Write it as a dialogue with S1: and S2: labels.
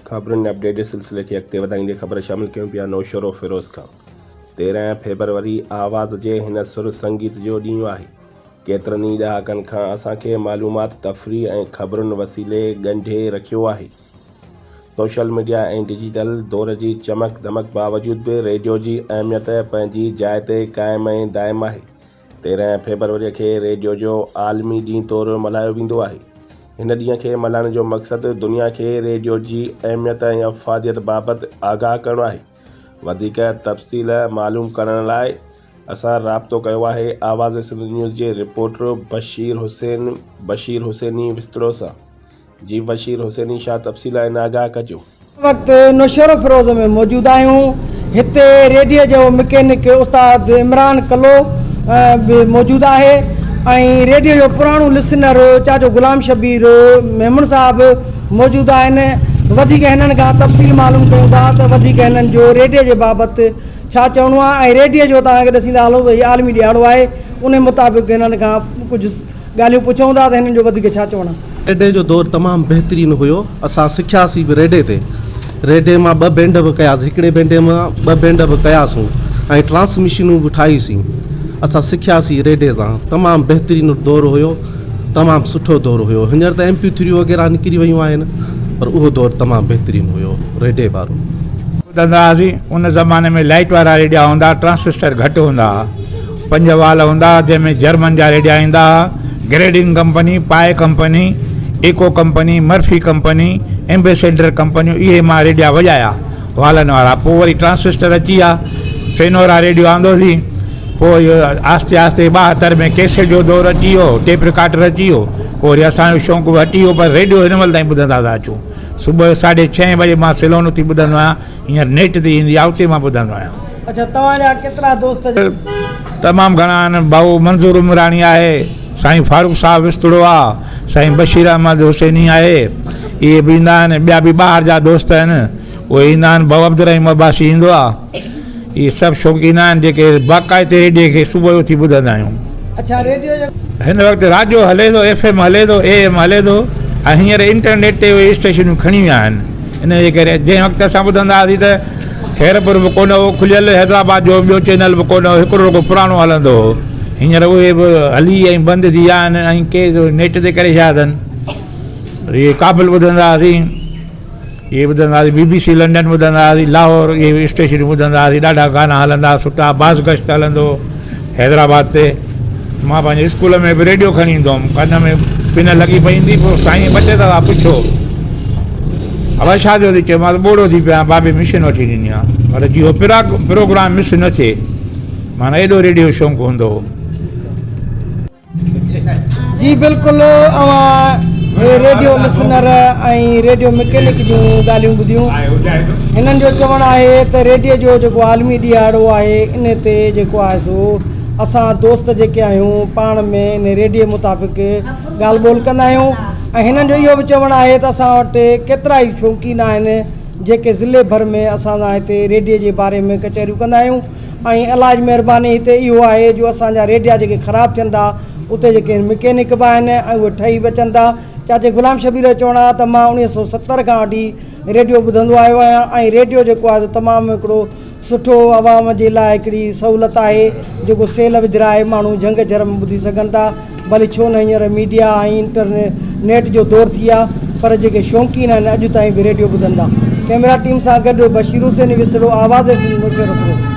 S1: खबरुनि update जे सिलसिले खे अॻिते वधाईंदे ख़बर शामिल कयूं पिया नौशरो फिरोज़ खां। 13 फेबरवरी आवाज़ जे हिन सुर संगीत जो ॾींहुं आहे। केतिरनि ई ॾहाकनि खां असांखे मालूमात, तफ़रीह ऐं ख़बरुनि वसीले ॻंढे रखियो आहे। सोशल मीडिया ऐं डिजिटल दौर जी चमक धमक बावजूद बि रेडियो जी अहमियत पंहिंजी जाइ ते क़ाइमु ऐं दाइमु आहे। 13 फेबरवरी खे रेडियो जो आलमी ॾींहुं तौरु मल्हायो वेंदो आहे। हिन ॾींहं खे मल्हाइण जो मक़सदु दुनिया खे रेडियो जी अहमियत ऐं अफ़ादियत बाबति आगाह करणो आहे। वधीक तफ़सील मालूम करण लाइ असां राब्तो कयो आहे आवाज़ सिंध न्यूज़ जे रिपोर्टर बशीर हुसैनी विस्तड़ो सां। जी बशीर हुसैनी, छा तफ़सील आहिनि, आगाह कजो।
S2: वक़्तु नौशरो फिरोज़ में मौजूदु आहियूं। हिते रेडियो जो मैकेनिक उस्ताद इमरान कलो बि मौजूदु आहे ऐं रेडियो जो पुराणो लिसनर चाचो गुलाम शबीर मेमन साहबु मौजूदु आहिनि। वधीक हिननि खां तफ़सील मालूम कयूं था त वधीक हिननि जो रेडियो जे बाबति छा चवणो आहे ऐं रेडियो जो तव्हांखे ॾिसींदा हलो त हीउ आलमी ॾियारो आहे, उन मुताबिक़ हिननि खां कुझु ॻाल्हियूं पुछूं था त हिननि जो वधीक छा चवणु आहे।
S3: रेडियो जो दौरु तमामु बहितरीनु हुयो। असां सिखियासीं बि रेडियो ते। रेडियो मां 2 बैंड बि कयासीं, हिकिड़े बैंड मां 2 बैंड बि कयासीं ऐं ट्रांसमिशनूं बि ठाहीसीं। असां सिखियासीं रेडियो सां। तमामु बहितरीनु दौरु हुयो, तमामु सुठो दौरु हुयो। हींअर त MP3 वग़ैरह निकिरी वियूं आहिनि, पर उहो दौरु तमामु बहितरीनु हुयो रेडियो वारो।
S4: ॿुधंदा हुआसीं। उन ज़माने में लाइट वारा रेडिया हूंदा, ट्रांसिस्टर घटि हूंदा, 5 वाल हूंदा, जंहिंमें जर्मन जा रेडिया ईंदा, ग्रेडिंग कंपनी, पाए कंपनी, एको कंपनी, मर्फी कंपनी, एम्बेसेडर कंपनियूं, इहे मां रेडिया वॼाया वालनि वारा। पोइ वरी ट्रांसिस्टर अची विया, सेनोरा रेडियो आंदोसीं। पोइ इहो आस्ते आस्ते 72 में कैसेट जो दौरु अची वियो, टेप रिकार्डर अची वियो। पोइ वरी असांजो शौक़ु हटी वियो, पर रेडियो हिन महिल ताईं ॿुधंदा था अचूं। सुबुह 6:30 बजे मां सिलोन थी ॿुधंदो आहियां, हींअर नेट ते ईंदी आहे, उते मां ॿुधंदो आहियां।
S2: अच्छा, तव्हांजा केतिरा दोस्त?
S4: तमामु घणा आहिनि। भाऊ मंज़ूर उमराणी आहे, साईं फारूक साहब विस्तड़ो आहे, साईं बशीर अहमद हुसैनी आहे, इहे बि ईंदा आहिनि। ॿिया बि ॿाहिरि जा दोस्त आहिनि, उहे ईंदा आहिनि। भाऊ अब्दुर्रहीम अब्बासी ईंदो आहे। इहे सभु शौक़ीन आहिनि जेके बाक़ाइदे रेडियो खे सुबुह जो थी ॿुधंदा आहियूं।
S2: अच्छा, रेडियो
S4: हिन वक़्तु राडियो हले थो, FM हले थो, AM हले थो, ऐं हींअर इंटरनेट ते उहे स्टेशनूं खणी विया आहिनि। इन जे करे जंहिं वक़्तु असां ॿुधंदा हुआसीं त खैरपुर बि कोन हो खुलियल, हैदराबाद जो ॿियो चैनल बि कोन हो, हिकिड़ो रुॻो पुराणो हलंदो हो। हींअर उहे बि हली ऐं बंदि थी विया आहिनि ऐं के नेट ते करे छॾिया अथनि। इहे क़ाबिल ॿुधंदा हुआसीं, इहे ॿुधंदा हुआसीं। BBC लंडन ॿुधंदा हुआसीं, लाहौर, इहे स्टेशनूं ॿुधंदा हुआसीं। ॾाढा गाना हलंदा सुठा। बाज़ गश्त हलंदो हैदराबाद ते। मां पंहिंजे स्कूल में बि रेडियो खणी ईंदो हुअमि, कन में पिन लॻी पई ईंदी। पोइ साईं ॿ 2 दफ़ा पुछो, अवा छा थियो थी, चयो मां त ॿोड़ो थी पिया, बाबे मिशन वठी ॾिनी आहे। पर जीअं प्रोग्राम मिस न थिए, माना एॾो रेडियो शौक़ु हूंदो हो।
S2: जी बिल्कुलु, रेडियो लिसनर ऐं रेडियो मैकेनिक जूं ॻाल्हियूं ॿुधियूं। हिननि जो चवणु आहे त रेडियो जो जेको आलमी ॾियारो आहे, इन ते जेको आहे सो असां दोस्त जेके आहियूं पाण में इन रेडियो मुताबिक़ ॻाल्हि ॿोल कंदा आहियूं। ऐं हिननि जो इहो बि चवणु आहे त असां वटि केतिरा ई शौक़ीन आहिनि जेके ज़िले भर में असां हिते रेडियो जे बारे में कचहरियूं कंदा आहियूं। ऐं अलाह जी महिरबानी हिते इहो आहे जो असांजा रेडिया जेके ख़राबु थियनि था, उते जेके मैकेनिक बि आहिनि ऐं उहे ठही बि अचनि था। चाचे गुलाम शबीर जो चवणु आहे त मां 1970 खां वठी रेडियो ॿुधंदो आयो आहियां ऐं रेडियो जेको आहे तमामु हिकिड़ो सुठो आवाम जे लाइ हिकिड़ी सहूलियत आहे, जेको सेल विझराए माण्हू झंग झरम ॿुधी सघनि था। भले छो न हींअर मीडिया ऐं इंटरनेट जो दौरु थी आहे, पर जेके शौक़ीन आहिनि अॼु ताईं बि रेडियो ॿुधनि था। कैमरा टीम सां गॾु बशीर हुसैनी विस्तड़ो, आवाज़ सिंध।